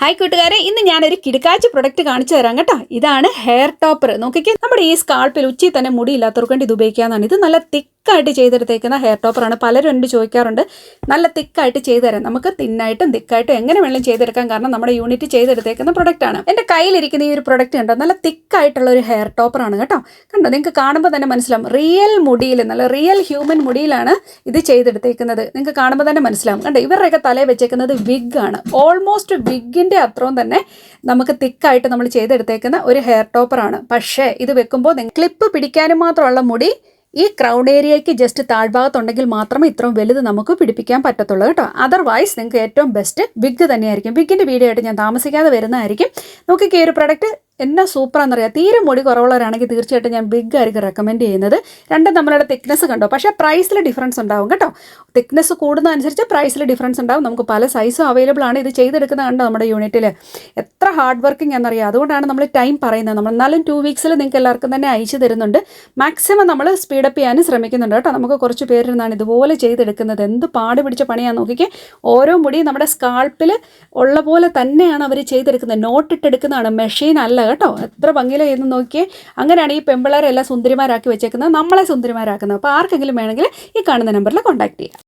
Hi കൂട്ടുകാരെ, ഇന്ന് ഞാനൊരു കിടക്കാച്ച പ്രൊഡക്റ്റ് കാണിച്ചു തരാം കേട്ടോ. ഇതാണ് ഹെയർ ടോപ്പർ. നോക്കിക്കേ, നമ്മുടെ ഈ സ്കാൾപ്പിൽ ഉച്ചി തന്നെ മുടിയില്ലാത്തവർക്ക് വേണ്ടി ഇത് ഉപയോഗിക്കാവുന്നതാണ്. ഇത് നല്ല തിക്കായിട്ട് ചെയ്തെടുത്തേക്കുന്ന ഹെയർ ടോപ്പറാണ്. പലരും എന്നോട് ചോദിക്കാറുണ്ട് നല്ല തിക്കായിട്ട് ചെയ്തു തരാം. നമുക്ക് തിന്നായിട്ടും തിക്കായിട്ടും എങ്ങനെ വേണമെങ്കിലും ചെയ്തെടുക്കാം. കാരണം നമ്മുടെ യൂണിറ്റ് ചെയ്തെടുത്തേക്കുന്ന പ്രൊഡക്റ്റാണ്. എൻ്റെ കയ്യിലിരിക്കുന്ന ഈ ഒരു പ്രൊഡക്റ്റ് കണ്ടോ, നല്ല തിക്കായിട്ടുള്ള ഒരു ഹെയർ ടോപ്പറാണ് കേട്ടോ. കണ്ടോ, നിങ്ങൾക്ക് കാണുമ്പോൾ തന്നെ മനസ്സിലാവും. റിയൽ മുടിയിൽ, നല്ല റിയൽ ഹ്യൂമൻ മുടിയിലാണ് ഇത് ചെയ്തെടുത്തേക്കുന്നത്. നിങ്ങൾക്ക് കാണുമ്പോൾ തന്നെ മനസ്സിലാവും. കണ്ടോ, ഇവരുടെയൊക്കെ തലയിൽ വെച്ചേക്കുന്നത് വിഗാണ്. ഓൾമോസ്റ്റ് വിഗിൻ്റെ അത്രയും തന്നെ നമുക്ക് തിക്കായിട്ട് നമ്മൾ ചെയ്തെടുത്തേക്കുന്ന ഒരു ഹെയർ ടോപ്പറാണ്. പക്ഷേ ഇത് വെക്കുമ്പോൾ ക്ലിപ്പ് പിടിക്കാനും മാത്രമുള്ള മുടി ഈ ക്രൗൺ ഏരിയയ്ക്ക് ജസ്റ്റ് താഴ്ഭാഗത്തുണ്ടെങ്കിൽ മാത്രമേ ഇത്രയും വലുത് നമുക്ക് പിടിപ്പിക്കാൻ പറ്റത്തുള്ളൂ കേട്ടോ. അതർവൈസ് നിങ്ങൾക്ക് ഏറ്റവും ബെസ്റ്റ് വിഗ് തന്നെയായിരിക്കും. വിഗിൻ്റെ വീഡിയോ ആയിട്ട് ഞാൻ താമസിക്കാതെ വരുന്നതായിരിക്കും. നോക്കിക്കേ, ഈ ഒരു പ്രൊഡക്റ്റ് എന്നാ സൂപ്പറാണെന്നറിയാം. തീരെ മുടി കുറവുള്ളവരാണെങ്കിൽ തീർച്ചയായിട്ടും ഞാൻ ബിഗ് ആയിരിക്കും റെക്കമെൻഡ് ചെയ്യുന്നത്. രണ്ടും നമ്മളുടെ തിക്നെസ് കണ്ടോ, പക്ഷേ പ്രൈസിൽ ഡിഫറൻസ് ഉണ്ടാവും കേട്ടോ. തിക്നെസ് കൂടുന്നതനുസരിച്ച് പ്രൈസിൽ ഡിഫറൻസ് ഉണ്ടാവും. നമുക്ക് പല സൈസും അവൈലബിൾ ആണ്. ഇത് ചെയ്തെടുക്കുന്ന കണ്ടോ നമ്മുടെ യൂണിറ്റിൽ എത്ര ഹാർഡ് വർക്കിംഗ് എന്നറിയാം. അതുകൊണ്ടാണ് നമ്മൾ ടൈം പറയുന്നത്. നമ്മൾ എന്നാലും 2 വീക്സിൽ നിങ്ങൾക്ക് എല്ലാവർക്കും തന്നെ അയച്ചു തരുന്നുണ്ട്. മാക്സിമം നമ്മൾ സ്പീഡപ്പ് ചെയ്യാനും ശ്രമിക്കുന്നുണ്ട് കേട്ടോ. നമുക്ക് കുറച്ച് പേരിരുന്നാണ് ഇതുപോലെ ചെയ്തെടുക്കുന്നത്. എന്ത് പാട് പിടിച്ച പണിയാണെന്ന് നോക്കിക്കേ. ഓരോ മുടി നമ്മുടെ സ്കാൾപ്പിൽ ഉള്ള പോലെ തന്നെയാണ് അവർ ചെയ്തെടുക്കുന്നത്. നോട്ടിട്ടെടുക്കുന്നതാണ്, മെഷീൻ അല്ല കേട്ടോ. എത്ര ഭംഗിയിലോ എന്ന് നോക്കിയേ. അങ്ങനെയാണ് ഈ പെമ്പിള്ളേരെല്ലാം സുന്ദരിമാരാക്കി വെച്ചേക്കുന്നത്, നമ്മളെ സുന്ദരിമാരാക്കുന്നത്. അപ്പോൾ ആർക്കെങ്കിലും വേണമെങ്കിൽ ഈ കാണുന്ന നമ്പറിൽ കോൺടാക്ട് ചെയ്യാം.